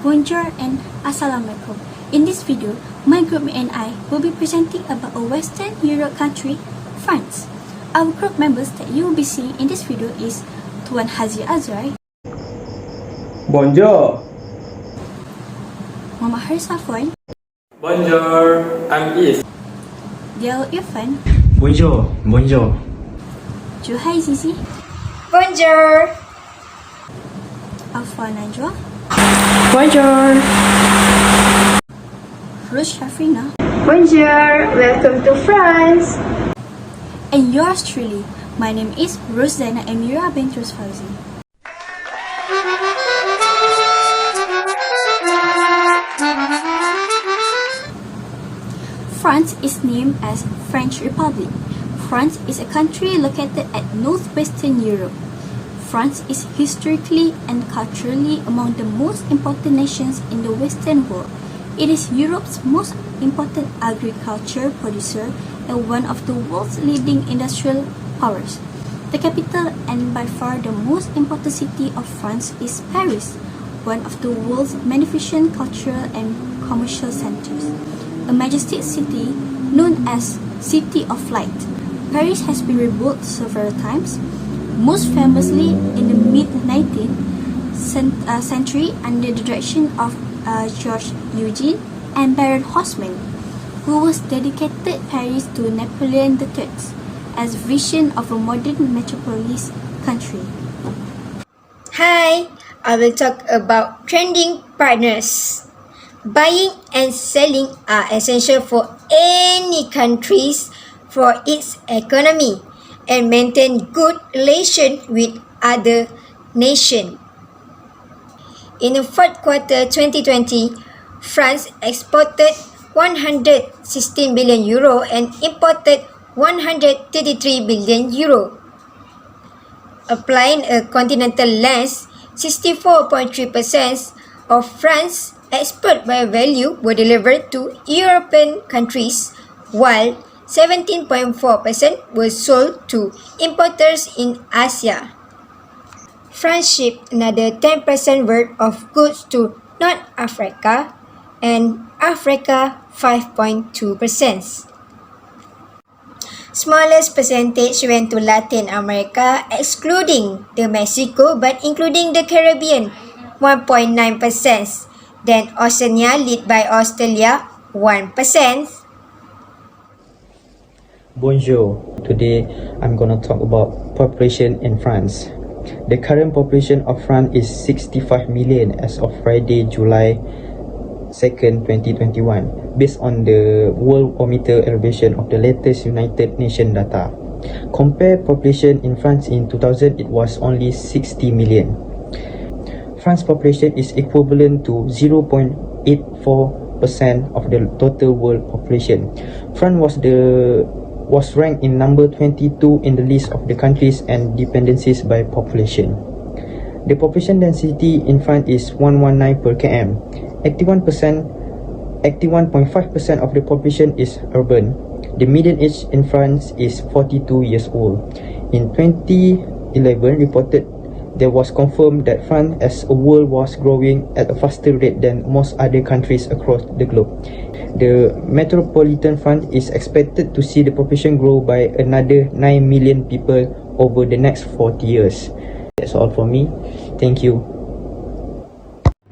Bonjour and Assalamualaikum. In this video, my group and I will be presenting about a Western Europe country, France. Our group members that you will be seeing in this video is Tuan Haji Azrai, Bonjour. Muhammad Haris Afwan, Bonjour. I'm Is. Diallo Irfan, Bonjour, bonjour. Juhai Zizi, Bonjour. Afwan Najwa, Bonjour. Rush Shafrina, Bonjour. Welcome to France. and yours truly. My name is Rosdana Emira Bentrus Fauzi. France is named as French Republic. France is a country located at northwestern Europe. France is historically and culturally among the most important nations in the Western world. It is Europe's most important agriculture producer and one of the world's leading industrial powers. The capital and by far the most important city of France is Paris, one of the world's magnificent cultural and commercial centers. A majestic city known as City of Light, Paris has been rebuilt several times, most famously in the mid-19th century under the direction of George Eugene and Baron Haussmann, who was dedicated Paris to Napoleon III as vision of a modern metropolis country. Hi, I will talk about trending partners. Buying and selling are essential for any countries for its economy and maintain good relations with other nations. In the fourth quarter 2020, France exported 116 billion euro and imported 133 billion euro. Applying a continental lens, 64.3% of France's export by value were delivered to European countries, while 17.4% were sold to importers in Asia. France shipped another 10% worth of goods to North Africa and Africa 5.2%. Smallest percentage went to Latin America, excluding the Mexico but including the Caribbean, 1.9%. Then Oceania, led by Australia, 1%. Bonjour. Today I'm gonna talk about population in France. The current population of France is 65 million as of Friday, July 2nd, 2021, based on the Worldometer elevation of the latest United Nations data. Compare population in France in 2000, it was only 60 million. France population is equivalent to 0.84% of the total world population. France was ranked in number 22 in the list of the countries and dependencies by population. The population density in France is 119 per km. 81.5% of the population is urban. The median age in France is 42 years old. In 2011, reported there was confirmed that France as a world was growing at a faster rate than most other countries across the globe. The metropolitan France is expected to see the population grow by another 9 million people over the next 40 years. That's all for me. Thank you.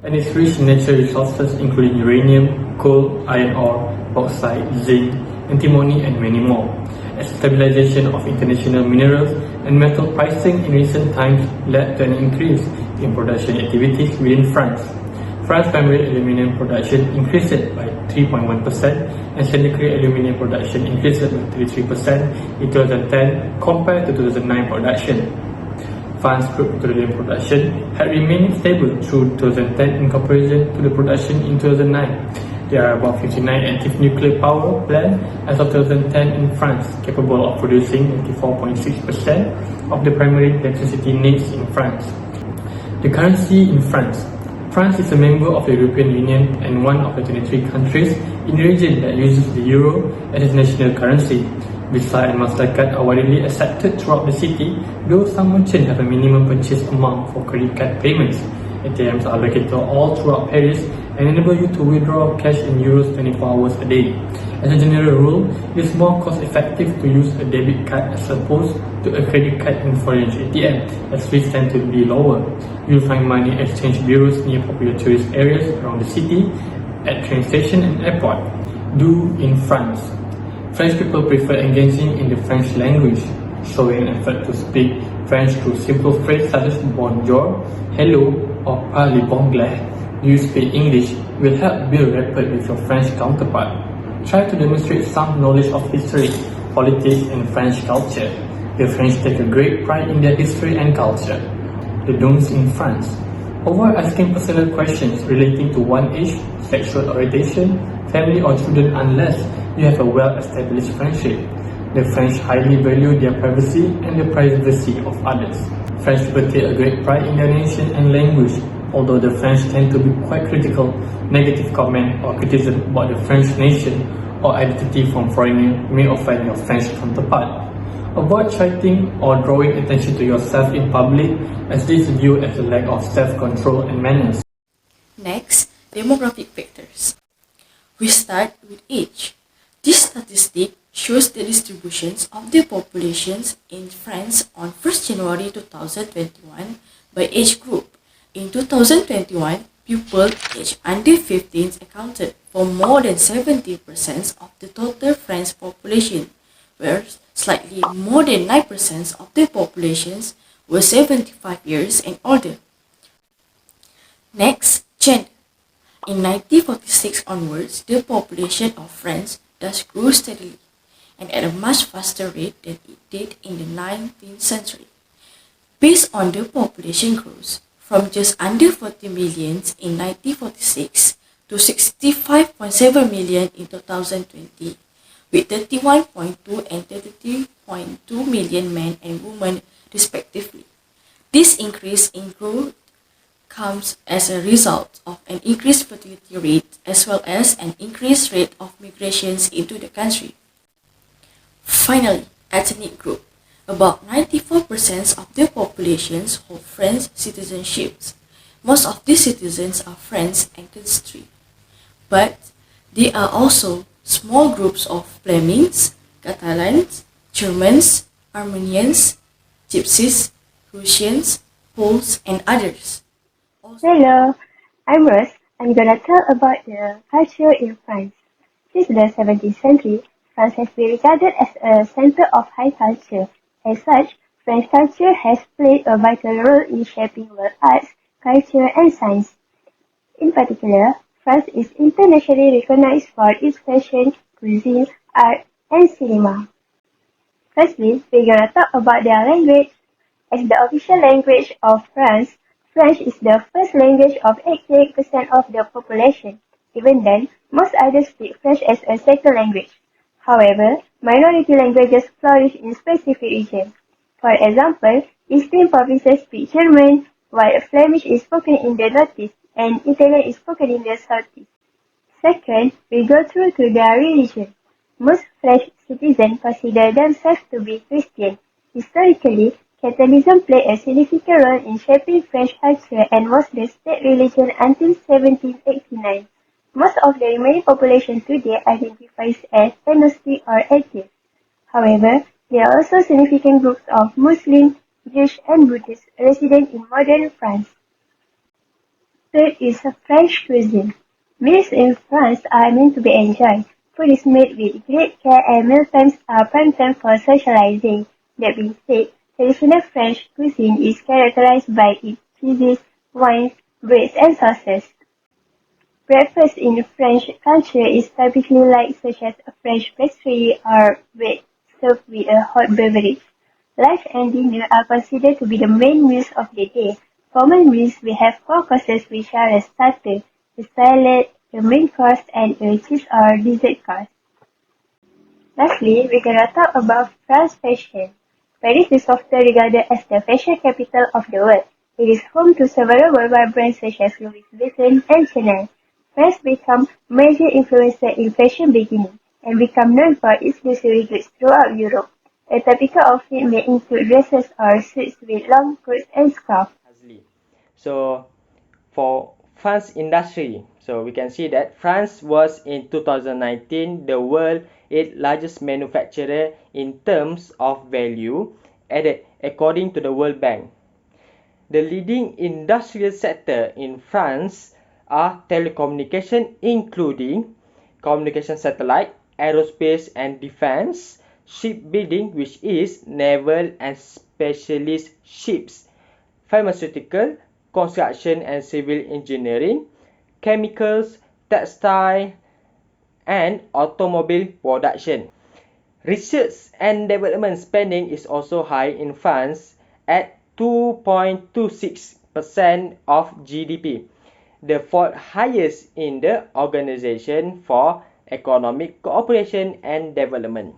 And its rich natural resources including uranium, coal, iron ore, bauxite, zinc, antimony and many more. A stabilization of international minerals and metal pricing in recent times led to an increase in production activities within France. France's primary aluminium production increased by 3.1% and secondary aluminium production increased by 33% in 2010 compared to 2009 production. France's crude petroleum production had remained stable through 2010 in comparison to the production in 2009. There are about 59 active nuclear power plants as of 2010 in France, capable of producing 94.6% of the primary electricity needs in France. The currency in France. France is a member of the European Union and one of the 23 countries in the region that uses the euro as its national currency. Visa and MasterCard are widely accepted throughout the city, though some merchants have a minimum purchase amount for credit card payments. ATMs are located all throughout Paris and enable you to withdraw cash in euros 24 hours a day. As a general rule, it is more cost effective to use a debit card as opposed to a credit card in foreign ATM, as fees tend to be lower. You'll find money exchange bureaus near popular tourist areas around the city, at train station and airport. Do in France. French people prefer engaging in the French language, showing an effort to speak French through simple phrases such as bonjour, hello, or parlez anglais. You speak English will help build rapport with your French counterpart. Try to demonstrate some knowledge of history, politics, and French culture. The French take a great pride in their history and culture. The don'ts in France. Avoid asking personal questions relating to one age, sexual orientation, family, or children unless you have a well-established friendship. The French highly value their privacy and the privacy of others. French people take a great pride in their nation and language, although the French tend to be quite critical. Negative comment or criticism about the French nation or identity from foreigners may offend your French counterpart. Avoid citing or drawing attention to yourself in public, as this is viewed as a lack of self-control and manners. Next, demographic factors. We start with age. This statistic shows the distributions of the populations in France on 1st January 2021 by age group. In 2021, people aged under 15 accounted for more than 70% of the total French population, whereas slightly more than 9% of the populations were 75 years and older. Next, gender. In 1946 onwards, the population of France thus grew steadily and at a much faster rate than it did in the 19th century. Based on the population growth, from just under 40 million in 1946 to 65.7 million in 2020, with 31.2 and 33.2 million men and women respectively. This increase in growth comes as a result of an increased fertility rate as well as an increased rate of migrations into the country. Finally, ethnic group. About 94% of the populations hold French citizenships. Most of these citizens are French ancestry, but there are also small groups of Flemings, Catalans, Germans, Armenians, Gypsies, Russians, Poles, and others. Hello, I'm Rose. I'm gonna tell about the culture in France. Since the 17th century, France has been regarded as a center of high culture. As such, French culture has played a vital role in shaping world arts, culture, and science. In particular, France is internationally recognized for its fashion, cuisine, art, and cinema. Firstly, we're gonna talk about their language. As the official language of France, French is the first language of 88% of the population. Even then, most others speak French as a second language. However, minority languages flourish in specific regions. For example, eastern provinces speak German, while Flemish is spoken in the northeast and Italian is spoken in the southeast. Second, we go through to their religion. Most French citizens consider themselves to be Christian. Historically, Catholicism played a significant role in shaping French culture and was the state religion until 1789. Most of the remaining population today identifies as agnostic or atheist. However, there are also significant groups of Muslim, Jewish, and Buddhists resident in modern France. Third is French cuisine. Meals in France are meant to be enjoyed. Food is made with great care and mealtimes are prime time for socializing. That being said, traditional French cuisine is characterized by its cheeses, wines, breads, and sauces. Breakfast in French culture is typically light, such as a French pastry or bread served with a hot beverage. Lunch and dinner are considered to be the main meals of the day. Formal meals will have 4 courses which are a starter, a salad, a main course, and a cheese or dessert course. Lastly, we're gonna talk about France fashion. Paris is often regarded as the fashion capital of the world. It is home to several worldwide brands such as Louis Vuitton and Chanel. France became major influencer in fashion beginning and became known for its luxury goods throughout Europe. A typical outfit may include dresses or suits with long coats and scarves. So, for France industry. So we can see that France was in 2019 the world's 8th largest manufacturer in terms of value added according to the World Bank. The leading industrial sector in France are telecommunication, including communication satellite, aerospace and defense, shipbuilding, which is naval and specialist ships, pharmaceutical, construction and civil engineering, chemicals, textile, and automobile production. Research and development spending is also high in France at 2.26% of GDP, the fourth highest in the Organization for Economic Cooperation and Development.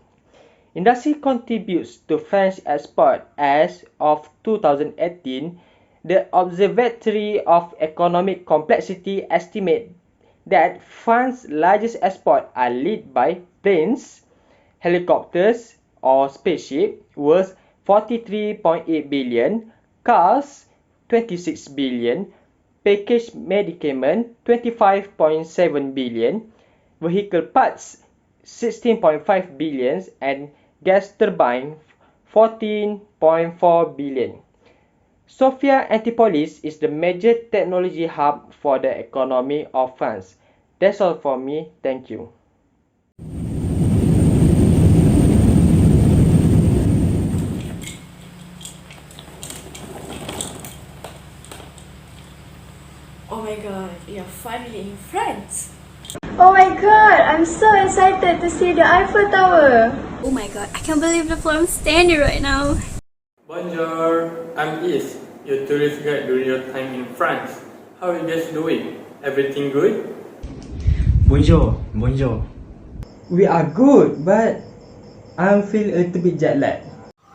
Industry contributes to French export as of 2018. The Observatory of Economic Complexity estimate that France's largest exports are led by planes, helicopters or spaceship worth 43.8 billion, cars 26 billion, packaged medicament 25.7 billion, vehicle parts 16.5 billion and gas turbine 14.4 billion. Sofia Antipolis is the major technology hub for the economy of France. That's all for me. Thank you. Oh my god, we are finally in France! Oh my god, I'm so excited to see the Eiffel Tower. Oh my god, I can't believe the floor I'm standing right now. Bonjour, I'm Is, your tourist guide during your time in France. How are you guys doing? Everything good? Bonjour. We are good, but I feel a little bit jet lagged.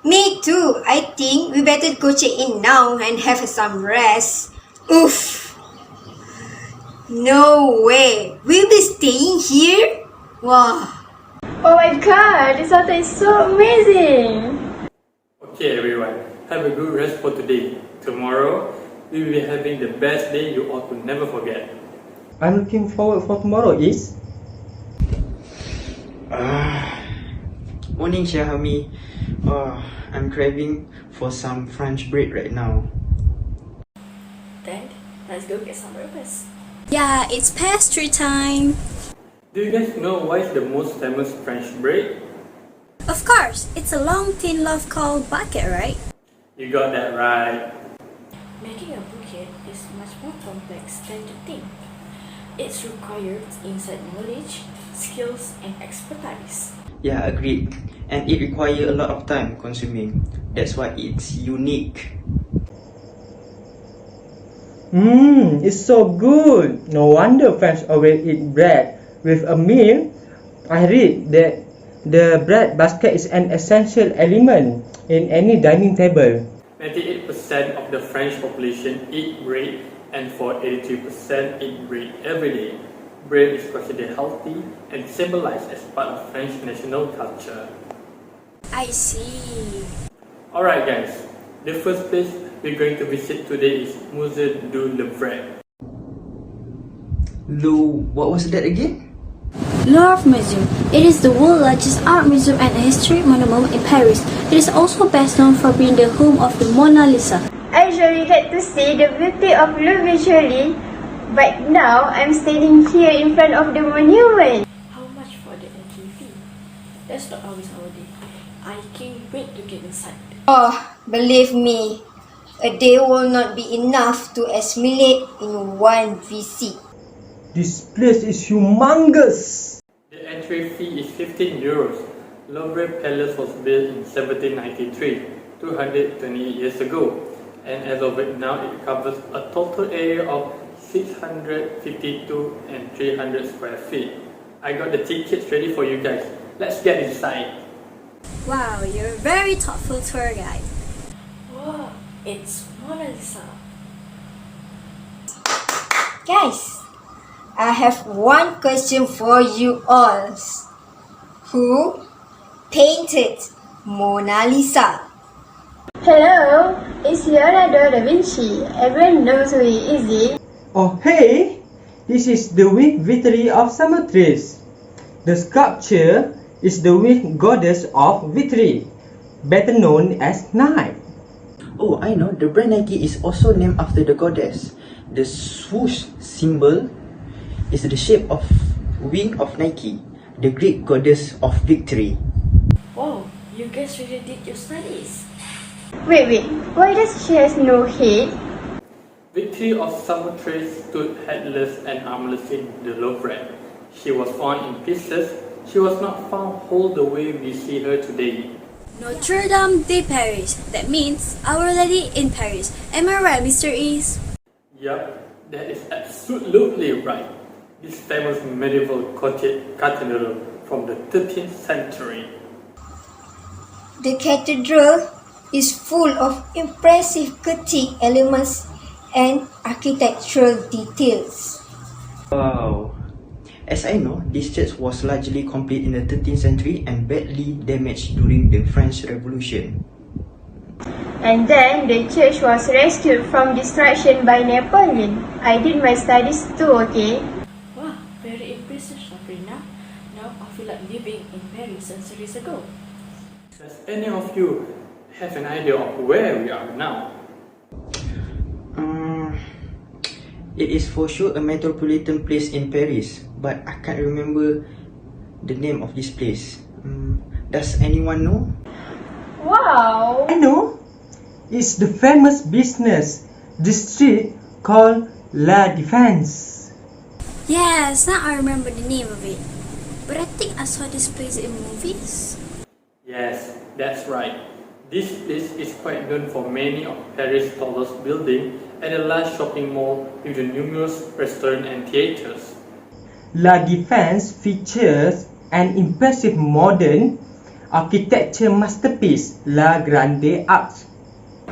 Me too. I think we better go check in now and have some rest. Oof. No way. We'll be staying here? Wow. Oh my god, this hotel is so amazing. Okay everyone, have a good rest for today. Tomorrow, we will be having the best day you all could never forget. I'm looking forward for tomorrow, Is. Morning, Syahami. I'm craving for some French bread right now. Then, let's go get some breakfast. Yeah, it's pastry time. Do you guys know what is the most famous French bread? Of course, it's a long thin loaf called baguette, right? You got that right. Making a bouquet is much more complex than you think. It's required inside knowledge, skills, and expertise. Yeah, agreed. And it requires a lot of time consuming. That's why it's unique. It's so good. No wonder French always eat bread with a meal. I read that the bread basket is an essential element in any dining table. 98% of the French population eat bread, and for 83% eat bread every day. Bread is considered healthy and symbolized as part of French national culture. I see. Alright guys, the first place we're going to visit today is Musée du Louvre. What was that again? Louvre Museum. It is the world's largest art museum and a historic monument in Paris. It is also best known for being the home of the Mona Lisa. I usually get to see the beauty of Louvre visually, but now I'm standing here in front of the monument. How much for the entry fee? That's not always our day. I can't wait to get inside. Oh, believe me, a day will not be enough to assimilate in one visit. This place is humongous. The entry fee is 15 euros. Louvre Palace was built in 1793, 228 years ago, and as of right now it covers a total area of 652 and 300 square feet. I got the tickets ready for you guys. Let's get inside. Wow, you're a very thoughtful tour guide. Wow, it's Mona Lisa. Guys, I have one question for you all. Who painted Mona Lisa? Hello, it's Leonardo da Vinci. Everyone knows who he is. Oh hey, this is the weak victory of Samothrace. The sculpture is the weak goddess of victory, better known as Night. Oh, I know. The brand Nike is also named after the goddess. The swoosh symbol is the shape of wing of Nike, the Greek goddess of victory. Wow, you guys really did your studies. Wait, why does she has no head? Victory of Samothrace stood headless and armless in the Louvre. She was found in pieces. She was not found whole the way we see her today. Notre Dame de Paris. That means Our Lady in Paris. Am I right, Mr. East? Yup, that is absolutely right. This famous medieval cathedral from the 13th century. The cathedral is full of impressive Gothic elements and architectural details. Wow. As I know, this church was largely complete in the 13th century and badly damaged during the French Revolution. And then the church was rescued from destruction by Napoleon. I did my studies too, okay? Wow, very impressive, Sabrina. Now I feel like living in Paris centuries ago. Does any of you have an idea of where we are now? It is for sure a metropolitan place in Paris, but I can't remember the name of this place. Does anyone know? Wow! I know. It's the famous business district called La Défense. Yes, now I remember the name of it. But I think I saw this place in movies. Yes, that's right. This place is quite known for many of Paris' tallest buildings and a large shopping mall with numerous restaurants and theaters. La Défense features an impressive modern architecture masterpiece, La Grande Arch.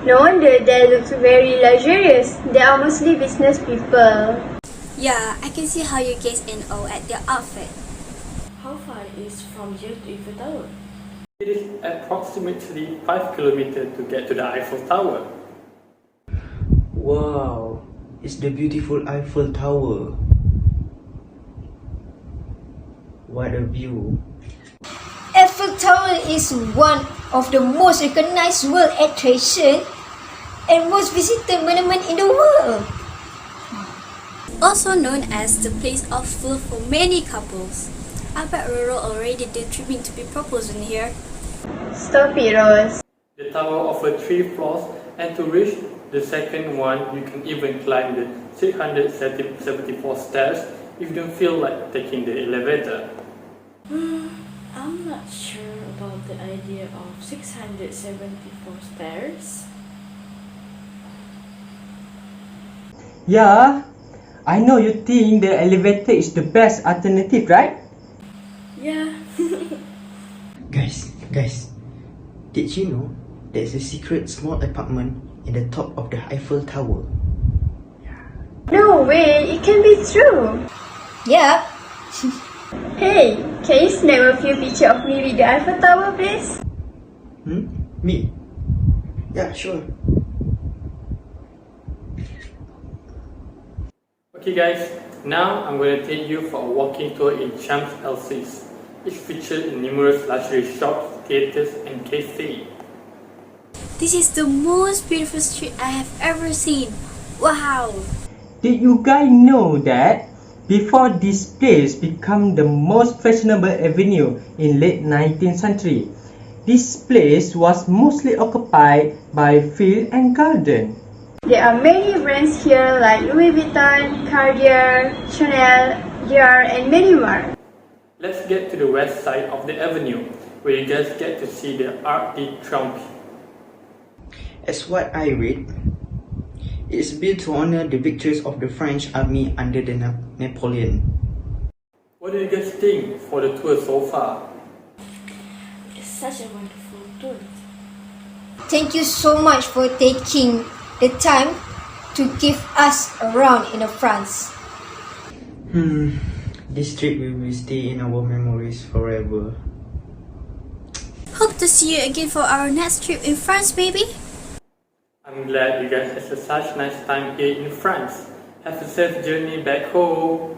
No wonder they look very luxurious. They are mostly business people. Yeah, I can see how you guys in awe at their outfit. How far is from here to Eiffel Tower? It is approximately 5 kilometers to get to the Eiffel Tower. Wow, it's the beautiful Eiffel Tower. What a view. Eiffel Tower is one of the most recognized world attraction and most visited monument in the world. Also known as the place of love for many couples. I bet Roro already daydreaming to be proposed in here. Stop it, Rose. The tower offers 3 floors, and to reach the second one, you can even climb the 674 stairs if you don't feel like taking the elevator. I'm not sure about the idea of 674 stairs. Yeah, I know you think the elevator is the best alternative, right? Yeah. Guys, did you know there's a secret small apartment in the top of the Eiffel Tower? No way, it can be true. Yeah. Hey, can you snap a few pictures of me with the Eiffel Tower, please? Me? Yeah, sure. Okay guys, now I'm going to take you for a walking tour in Champs-Élysées. It's featured in numerous luxury shops, theaters and cafes. This is the most beautiful street I have ever seen. Wow! Did you guys know that before this place became the most fashionable avenue in late 19th century, this place was mostly occupied by field and garden. There are many brands here like Louis Vuitton, Cartier, Chanel, Dior, and many more. Let's get to the west side of the avenue, where you guys get to see the Arc de Triomphe. As what I read, it is built to honor the victories of the French army under the Napoleon. What do you guys think for the tour so far? It's such a wonderful tour. Thank you so much for taking the time to give us around in France. This trip will stay in our memories forever. Hope to see you again for our next trip in France, baby. I'm glad you guys had such nice time here in France. Have a safe journey back home.